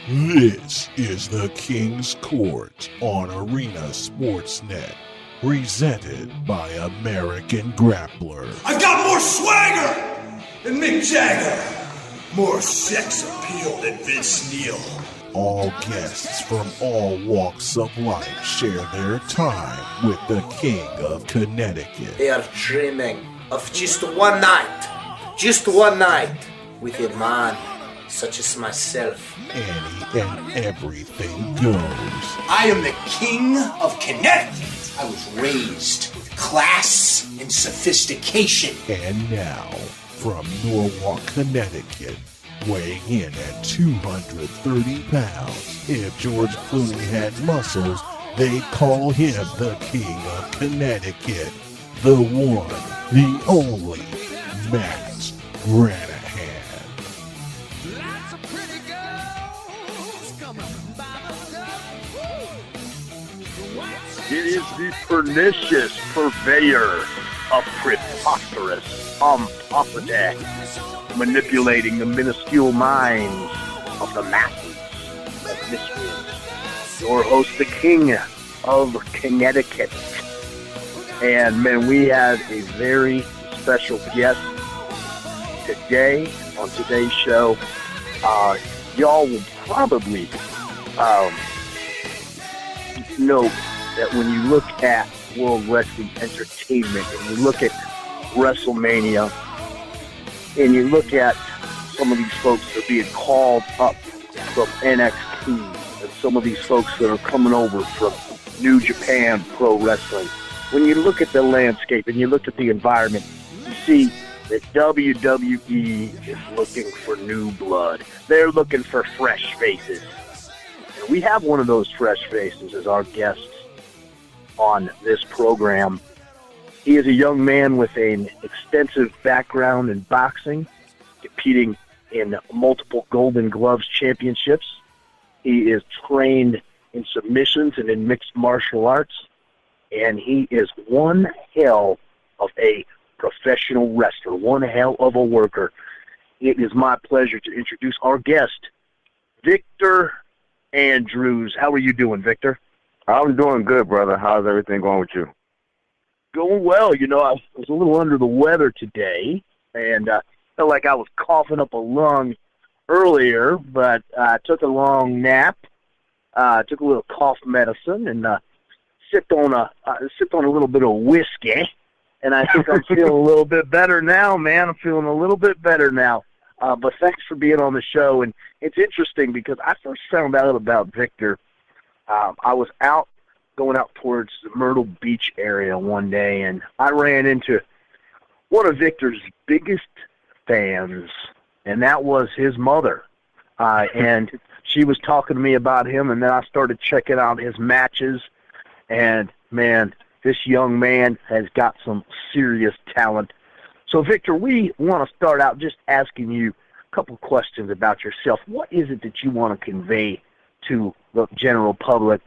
This is the King's Court on Arena Sportsnet, presented by American Grappler. I've got more swagger than Mick Jagger, more sex appeal than Vince Neil. All guests from all walks of life share their time with the King of Connecticut. They are dreaming of just one night with a man such as myself. Any and everything goes. I am the King of Connecticut. I was raised with class and sophistication. And now, from Norwalk, Connecticut, weighing in at 230 pounds, if George Clooney had muscles, they'd call him the King of Connecticut. The one, the only, Matt Granahan. It is the pernicious purveyor of preposterous pomposity, manipulating the minuscule minds of the masses of misfits. Your host, the King of Connecticut. And man, we have a very special guest today on today's show. Y'all will probably know that when you look at World Wrestling Entertainment and you look at WrestleMania and you look at some of these folks that are being called up from NXT and some of these folks that are coming over from New Japan Pro Wrestling, when you look at the landscape and you look at the environment, you see that WWE is looking for new blood. They're looking for fresh faces. And we have one of those fresh faces as our guest on this program. He is a young man with an extensive background in boxing, competing in multiple Golden Gloves championships. He is trained in submissions and in mixed martial arts, and he is one hell of a professional wrestler, one hell of a worker. It is my pleasure to introduce our guest, Victor Andrews. How are you doing, Victor? I'm doing good, brother. How's everything going with you? Going well. You know, I was a little under the weather today, and felt like I was coughing up a lung earlier, but I took a long nap, took a little cough medicine, and sipped on a little bit of whiskey, and I think I'm feeling a little bit better now, man. I'm feeling a little bit better now. But thanks for being on the show, and it's interesting because I first found out about Victor. I was going out towards the Myrtle Beach area one day, and I ran into one of Victor's biggest fans, and that was his mother. And she was talking to me about him, and then I started checking out his matches, and, man, this young man has got some serious talent. So, Victor, we want to start out just asking you a couple questions about yourself. What is it that you want to convey to the general public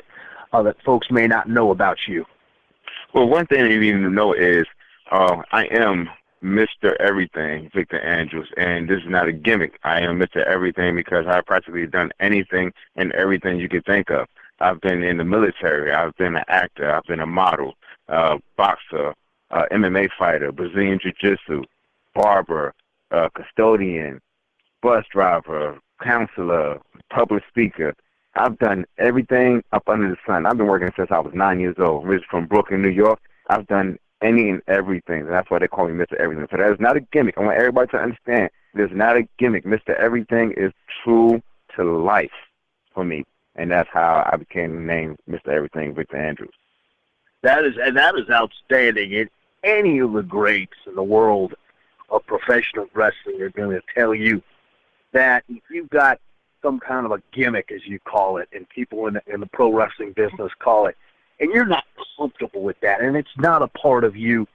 that folks may not know about you? Well, one thing you need to know is I am Mr. Everything, Victor Andrews, and this is not a gimmick. I am Mr. Everything because I've practically done anything and everything you could think of. I've been in the military. I've been an actor. I've been a model, boxer, MMA fighter, Brazilian Jiu-Jitsu, barber, custodian, bus driver, counselor, public speaker. I've done everything up under the sun. I've been working since I was 9 years old. I'm from Brooklyn, New York. I've done any and everything. And that's why they call me Mr. Everything. So that is not a gimmick. I want everybody to understand there's not a gimmick. Mr. Everything is true to life for me. And that's how I became named Mr. Everything, Victor Andrews. That is outstanding. And any of the greats in the world of professional wrestling are going to tell you that if you've got some kind of a gimmick, as you call it, and people in the pro wrestling business call it, and you're not comfortable with that, and it's not a part of you,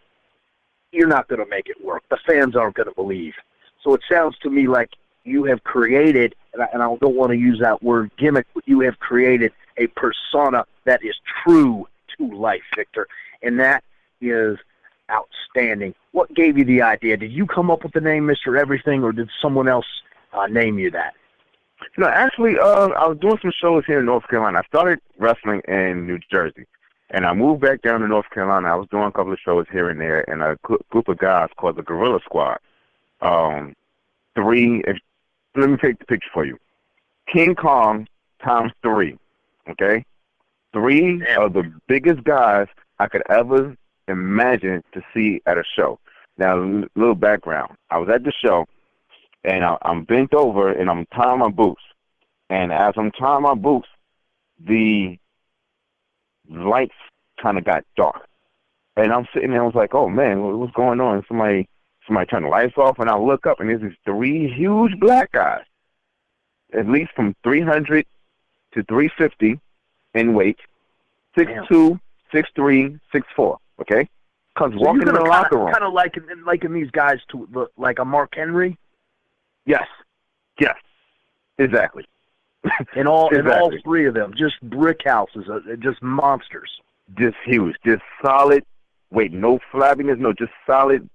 you're not going to make it work. The fans aren't going to believe. So it sounds to me like you have created, and I don't want to use that word gimmick, but you have created a persona that is true to life, Victor, and that is outstanding. What gave you the idea? Did you come up with the name Mr. Everything, or did someone else name you that? Actually, I was doing some shows here in North Carolina. I started wrestling in New Jersey, and I moved back down to North Carolina. I was doing a couple of shows here and there, and a group of guys called the Gorilla Squad. Let me take the picture for you. King Kong times 3, okay? 3 of the biggest guys I could ever imagine to see at a show. Now, a little background. I was at the show, and I'm bent over, and I'm tying my boots. And as I'm tying my boots, the lights kind of got dark. And I'm sitting there, I was like, oh, man, what's going on? Somebody turned the lights off, and I look up, and there's these 3 huge black guys, at least from 300 to 350 in weight, 6'2", 6'3", 6'4", okay? Because walking in the locker room. Kind of liking these guys to look like a Mark Henry? Yes, exactly. And all 3 of them, just brick houses, just monsters. Just huge, just solid. Wait, no flabbiness, no, just solid,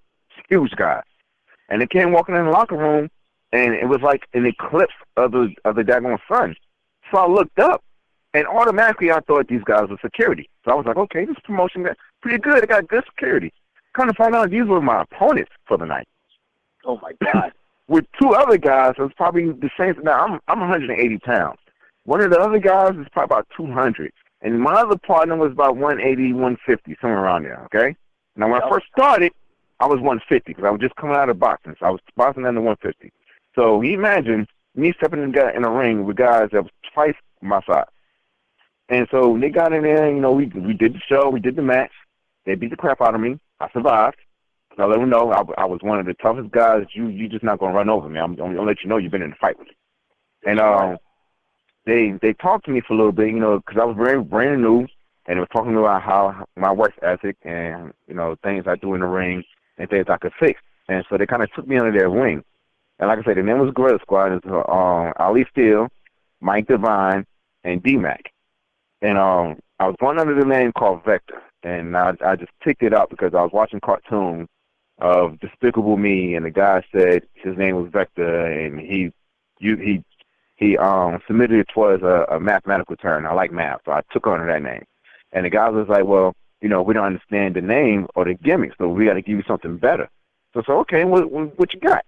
huge guys. And they came walking in the locker room, and it was like an eclipse of the daggone sun. So I looked up, and automatically I thought these guys were security. So I was like, okay, this promotion got pretty good. They got good security. Kind of find out these were my opponents for the night. Oh my God. With 2 other guys, it was probably the same. Now, I'm 180 pounds. One of the other guys is probably about 200. And my other partner was about 180, 150, somewhere around there, okay? Now, when I first started, I was 150 because I was just coming out of boxing. So I was boxing under 150. So you imagine me stepping in a ring with guys that was twice my size. And so when they got in there, we did the show, we did the match. They beat the crap out of me. I survived. I let them know I was one of the toughest guys. You just not going to run over me. I'm going to let you know you've been in a fight with me. And they talked to me for a little bit, because I was very brand new, and they were talking about how my work ethic and, things I do in the ring and things I could fix. And so they kind of took me under their wing. And like I said, the name was Gorilla Squad. It's Ali Steele, Mike Devine, and D-Mac. And I was going under the name called Vector. And I just picked it up because I was watching cartoons of Despicable Me, and the guy said his name was Vector, and he submitted it towards a mathematical term. I like math, so I took on that name. And the guy was like, well, we don't understand the name or the gimmick, so we got to give you something better. So I said, okay, what you got?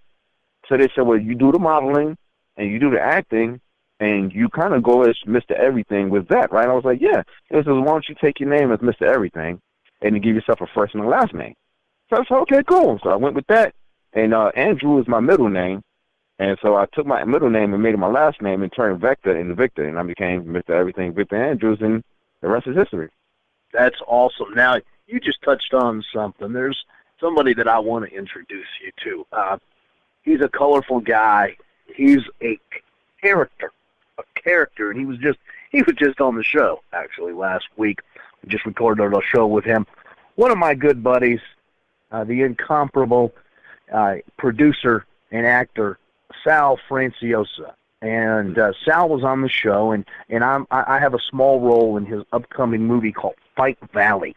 So they said, well, you do the modeling, and you do the acting, and you kind of go as Mr. Everything with that, right? I was like, yeah. They said, why don't you take your name as Mr. Everything and you give yourself a first and a last name? So I said, okay, cool. So I went with that. And Andrew is my middle name. And so I took my middle name and made it my last name and turned Vector into Victor. And I became Mr. Everything, Victor Andrews, and the rest is history. That's awesome. Now, you just touched on something. There's somebody that I want to introduce you to. He's a colorful guy. He's a character, and he was just on the show, actually, last week. We just recorded a show with him. One of my good buddies, the incomparable producer and actor, Sal Franciosa. And Sal was on the show, and I have a small role in his upcoming movie called Fight Valley.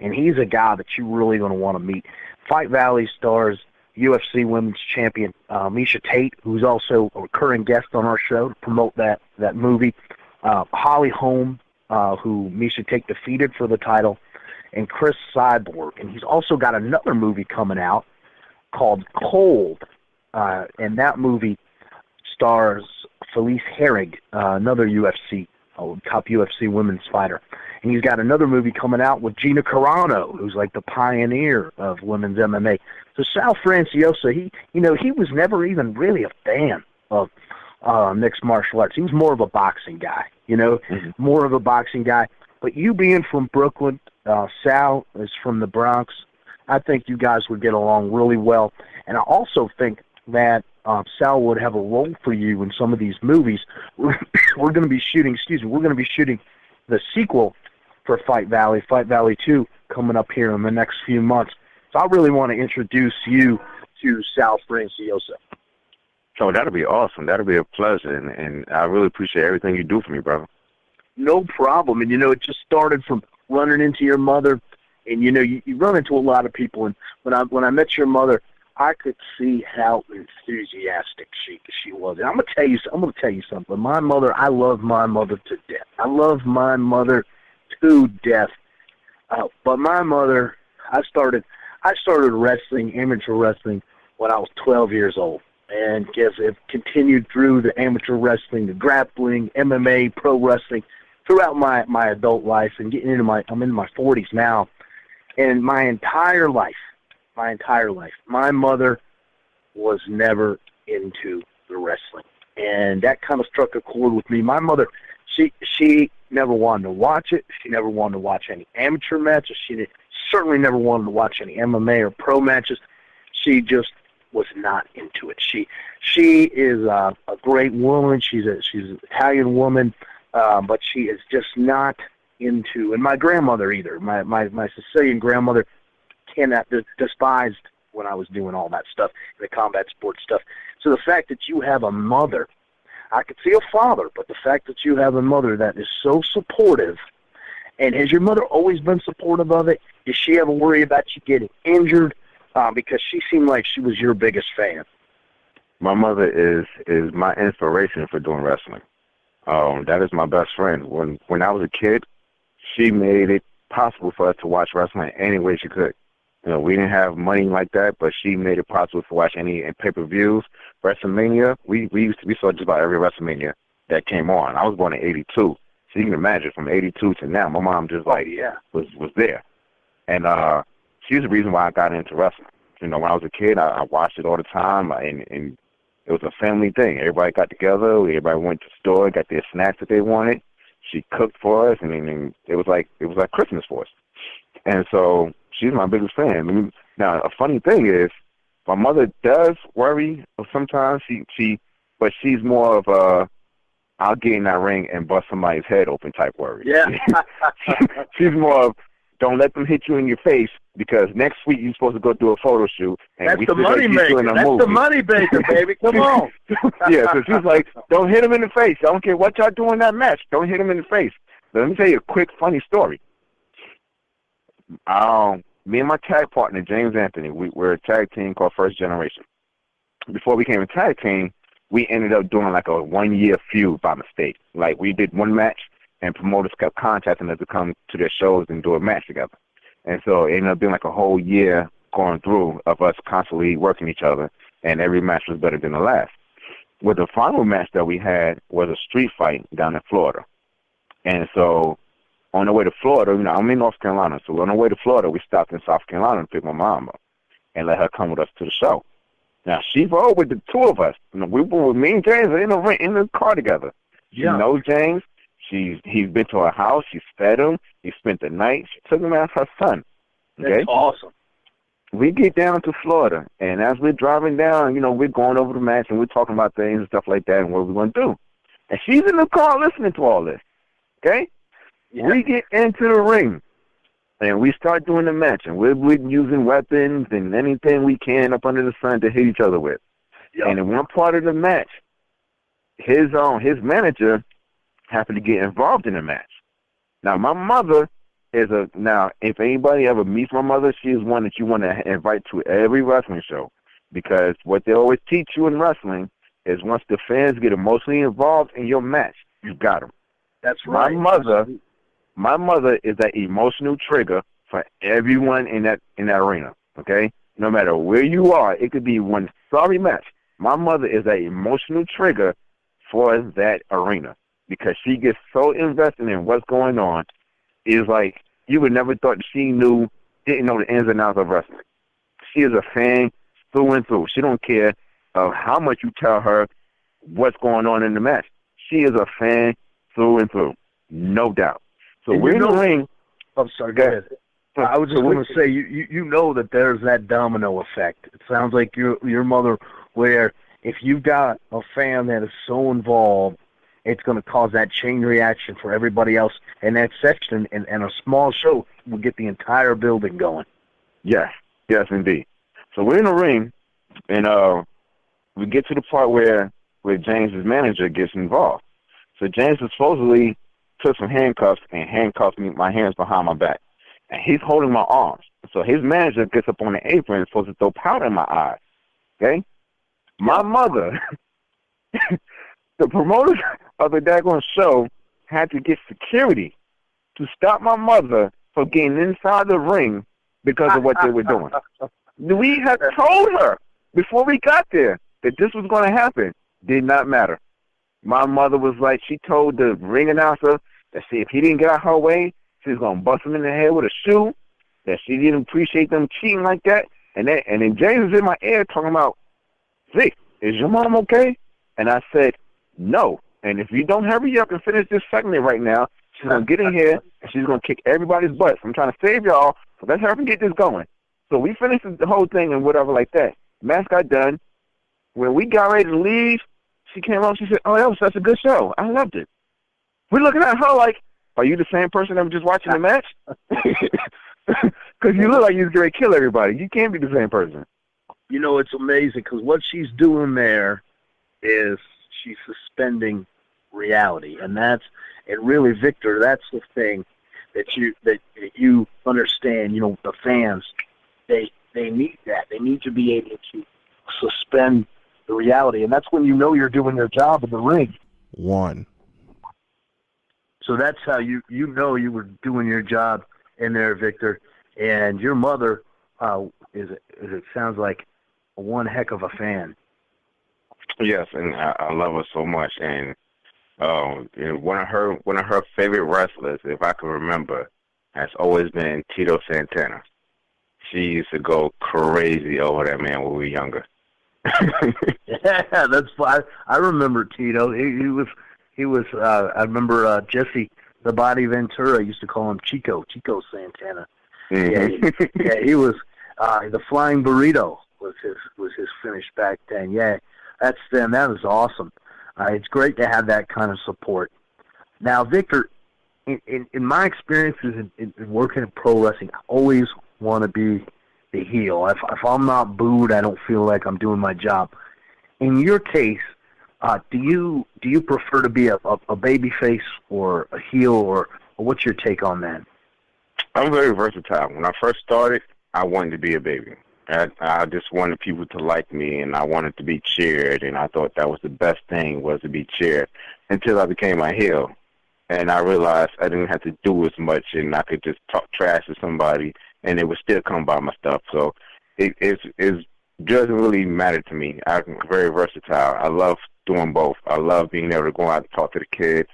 And he's a guy that you're really going to want to meet. Fight Valley stars UFC Women's Champion Miesha Tate, who's also a recurring guest on our show to promote that movie. Holly Holm, who Miesha Tate defeated for the title, and Chris Cyborg. And he's also got another movie coming out called Cold, and that movie stars Felice Herrig, another top UFC women's fighter. And he's got another movie coming out with Gina Carano, who's like the pioneer of women's MMA. So Sal Franciosa, he was never even really a fan of mixed martial arts. He was more of a boxing guy, more of a boxing guy. But you being from Brooklyn, Sal is from the Bronx, I think you guys would get along really well. And I also think that Sal would have a role for you in some of these movies. We're going to be shooting the sequel for Fight Valley 2, coming up here in the next few months. So I really want to introduce you to Sal Franciosa. Oh, that'll be awesome. That'll be a pleasure, and I really appreciate everything you do for me, brother. No problem. And, it just started from running into your mother, and, you run into a lot of people. And when I met your mother, I could see how enthusiastic she was. And I'm gonna tell you something. My mother, I love my mother to death. I love my mother to death. But my mother, I started wrestling, amateur wrestling, when I was 12 years old, and it continued through the amateur wrestling, the grappling, MMA, pro wrestling, throughout my adult life, and I'm in my 40s now, and my entire life, my mother was never into the wrestling, and that kind of struck a chord with me. My mother, she never wanted to watch it. She never wanted to watch any amateur matches. She certainly never wanted to watch any MMA or pro matches. She just was not into it. She is a great woman. She's an Italian woman, but she is just not into. And my grandmother either. My Sicilian grandmother despised when I was doing all that stuff, the combat sports stuff. So the fact that you have a mother, I could see a father, but the fact that you have a mother that is so supportive, and has your mother always been supportive of it? Did she ever worry about you getting injured? Because she seemed like she was your biggest fan. My mother is my inspiration for doing wrestling. That is my best friend. When I was a kid, she made it possible for us to watch wrestling any way she could. We didn't have money like that, but she made it possible to watch any pay-per-views. WrestleMania, we saw just about every WrestleMania that came on. I was born in '82, so you can imagine from '82 to now, my mom just was there, and she's the reason why I got into wrestling. When I was a kid, I watched it all the time, and it was a family thing. Everybody got together, everybody went to the store, got their snacks that they wanted. She cooked for us, and it was like Christmas for us. And so she's my biggest fan. Now, a funny thing is, my mother does worry sometimes. But she's more of I'll get in that ring and bust somebody's head open type worry. Yeah. She's more of, don't let them hit you in your face, because next week you're supposed to go do a photo shoot. And That's the money maker. That's the money maker, baby. Come on. Yeah, so she's like, don't hit him in the face. I don't care what y'all do in that match. Don't hit him in the face. But let me tell you a quick funny story. Me and my tag partner, James Anthony, we're a tag team called First Generation. Before we became a tag team, we ended up doing like a 1-year feud by mistake. Like, we did one match, and promoters kept contacting us to come to their shows and do a match together. And so it ended up being like a whole year going through of us constantly working each other, and every match was better than the last. Well, the final match that we had was a street fight down in Florida. And so on the way to Florida, I'm in North Carolina, so on the way to Florida, we stopped in South Carolina to pick my mom up and let her come with us to the show. Now, she rode with the two of us. We were with me and James in the car together. She knows James. He's been to her house. She's fed him. He spent the night. She took him as her son. Okay? That's awesome. We get down to Florida, and as we're driving down, we're going over the match, and we're talking about things and stuff like that and what we're going to do. And she's in the car listening to all this. Okay? Yeah. We get into the ring, and we start doing the match, and we're using weapons and anything we can up under the sun to hit each other with. Yep. And in one part of the match, his manager happened to get involved in the match. Now, my mother if anybody ever meets my mother, she is one that you want to invite to every wrestling show, because what they always teach you in wrestling is once the fans get emotionally involved in your match, you got them. That's right. My mother is that emotional trigger for everyone in that arena, okay? No matter where you are, it could be one sorry match. My mother is that emotional trigger for that arena, because she gets so invested in what's going on. It's like you would never thought she didn't know the ins and outs of wrestling. She is a fan through and through. She don't care of how much you tell her what's going on in the match. She is a fan through and through, no doubt. So we're in the ring. I'm sorry, go ahead. I was just going to say, you know that there's that domino effect. It sounds like your mother, where if you've got a fan that is so involved, it's going to cause that chain reaction for everybody else in that section, and a small show will get the entire building going. Yes, indeed. So we're in the ring, and we get to the part where James's manager gets involved. So James supposedly took some handcuffs and handcuffed me, my hands behind my back. And he's holding my arms. So his manager gets up on the apron and is supposed to throw powder in my eyes. Okay? My mother, the promoters of the daggone show had to get security to stop my mother from getting inside the ring because of what they were doing. We had told her before we got there that this was going to happen. Did not matter. My mother was like, she told the ring announcer that if he didn't get out her way, she was going to bust him in the head with a shoe, that she didn't appreciate them cheating like that. And then James was in my ear talking about, Vic, is your mom okay? And I said, no. And if you don't hurry up and finish this segment right now, she's going to get in here and she's going to kick everybody's butts. I'm trying to save y'all, so let's hurry up and get this going. So we finished the whole thing and whatever like that. Match got done. When we got ready to leave, she came up, she said, oh, that was such a good show. I loved it. We're looking at her like, are you the same person that was just watching the match? Because you look like you're going to kill everybody. You can't be the same person. You know, it's amazing because what she's doing there is she's suspending reality. And really, Victor, that's the thing that you understand. You know, the fans, they need that. They need to be able to suspend the reality. And that's when you know you're doing your job in the ring. One. So that's how you know you were doing your job in there, Victor. And your mother it sounds like one heck of a fan. Yes, and I love her so much. And one of her favorite wrestlers, if I can remember, has always been Tito Santana. She used to go crazy over that man when we were younger. Yeah, that's fine. I remember Tito. He was. I remember Jesse the Body Ventura used to call him Chico Santana. Mm-hmm. Yeah, he was. The Flying Burrito was his finish back then. Yeah, that is awesome. It's great to have that kind of support. Now, Victor, in my experiences in working in pro wrestling, I always want to be the heel. If I'm not booed, I don't feel like I'm doing my job. In your case, do you prefer to be a baby face or a heel, or what's your take on that? I'm very versatile. When I first started, I wanted to be a baby. I just wanted people to like me, and I wanted to be cheered, and I thought that was the best thing, was to be cheered, until I became a heel. And I realized I didn't have to do as much, and I could just talk trash to somebody, and it would still come by my stuff. So it doesn't really matter to me. I'm very versatile. I love doing both. I love being able to go out and talk to the kids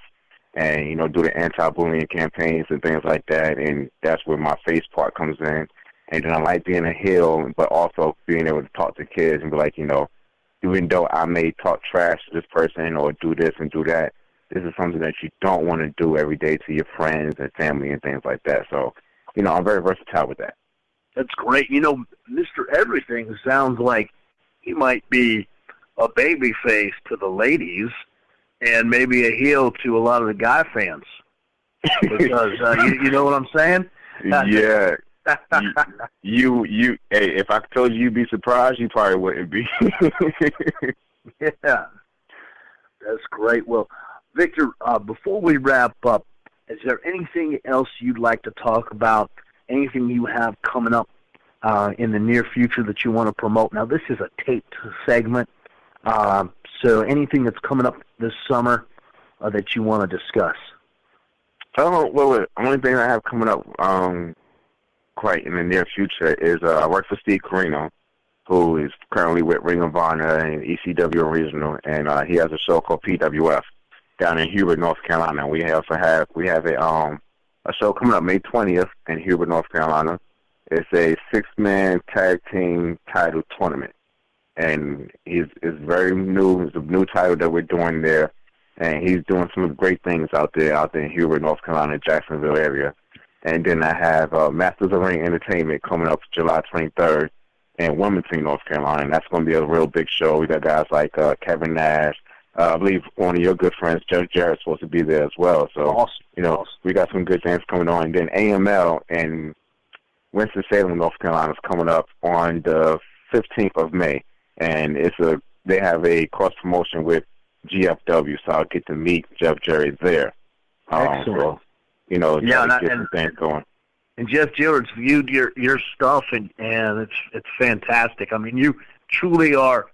and, do the anti-bullying campaigns and things like that, and that's where my face part comes in. And then I like being a heel, but also being able to talk to kids and be like, even though I may talk trash to this person or do this and do that, this is something that you don't want to do every day to your friends and family and things like that. So, I'm very versatile with that. That's great. Mr. Everything sounds like he might be a baby face to the ladies and maybe a heel to a lot of the guy fans. Because, you know what I'm saying? Yeah. you hey, if I told you you'd be surprised, you probably wouldn't be. Yeah. That's great. Well, Victor, before we wrap up, is there anything else you'd like to talk about? Anything you have coming up in the near future that you want to promote? Now, this is a taped segment, so anything that's coming up this summer that you want to discuss? Well, the only thing I have coming up quite in the near future is I work for Steve Corino, who is currently with Ring of Honor and ECW Regional, and he has a show called PWF down in Hubert, North Carolina. We have a show coming up May 20th in Hubert, North Carolina. It's a 6-man tag team title tournament, and it's very new. It's a new title that we're doing there, and he's doing some great things out there in Hubert, North Carolina, Jacksonville area. And then I have Masters of Ring Entertainment coming up July 23rd in Wilmington, North Carolina, and that's going to be a real big show. We got guys like Kevin Nash. I believe one of your good friends, Judge Jarrett's supposed to be there as well. So, awesome. We got some good things coming on. And then AML in Winston-Salem, North Carolina is coming up on the 15th of May. And they have a cross-promotion with GFW, so I'll get to meet Jeff Jarrett there. Excellent. So, get some things going. And Jeff Gillard's viewed your stuff, and it's fantastic. I mean, you truly are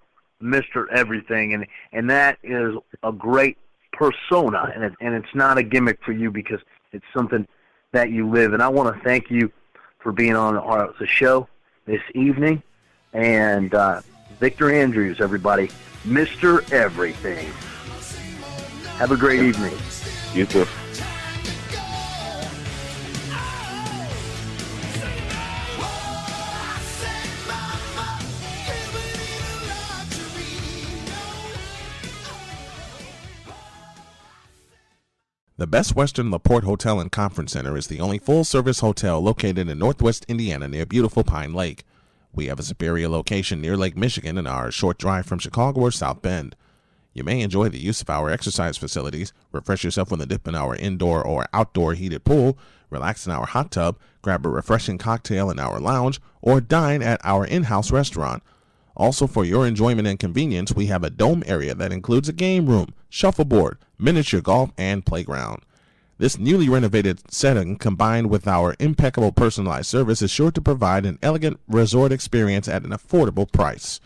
Mr. Everything, and that is a great persona, and it's not a gimmick for you because it's something that you live. And I want to thank you for being on the show this evening. And Victor Andrews, everybody, Mr. Everything. Have a great evening. You too. The Best Western LaPorte Hotel and Conference Center is the only full-service hotel located in northwest Indiana near beautiful Pine Lake. We have a superior location near Lake Michigan and are a short drive from Chicago or South Bend. You may enjoy the use of our exercise facilities, refresh yourself with a dip in our indoor or outdoor heated pool, relax in our hot tub, grab a refreshing cocktail in our lounge, or dine at our in-house restaurant. Also, for your enjoyment and convenience, we have a dome area that includes a game room, shuffleboard, miniature golf, and playground. This newly renovated setting, combined with our impeccable personalized service, is sure to provide an elegant resort experience at an affordable price.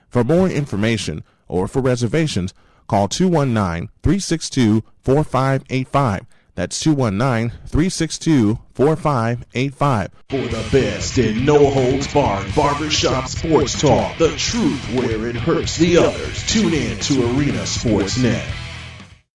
For more information or for reservations, call 219-362-4585. That's 219-362-4585. For the best in no-holds-barred barbershop sports talk, the truth where it hurts the others. Tune in to Arena Sportsnet.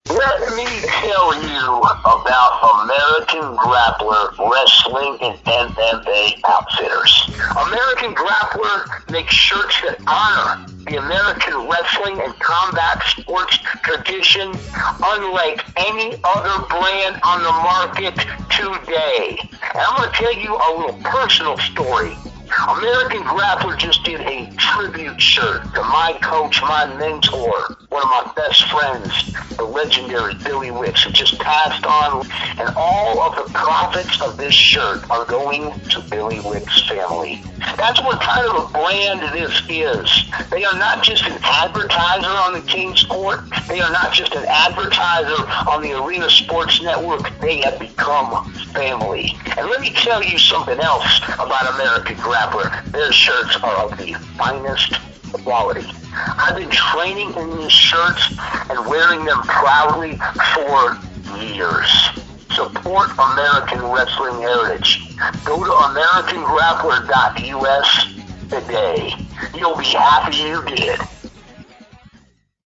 Let me tell you about American Grappler Wrestling and MMA Outfitters. American Grappler makes shirts that honor the American wrestling and combat sports tradition unlike any other brand on the market today. And I'm going to tell you a little personal story. American Grappler just did a tribute shirt to my coach, my mentor, one of my best friends, the legendary Billy Wicks, who just passed on. And all of the profits of this shirt are going to Billy Wicks' family. That's what kind of a brand this is. They are not just an advertiser on the King's Court. They are not just an advertiser on the Arena Sports Network. They have become family. And let me tell you something else about American Grappler. Their shirts are of the finest quality. I've been training in these shirts and wearing them proudly for years. Support American wrestling heritage. Go to AmericanGrappler.us today. You'll be happy you did.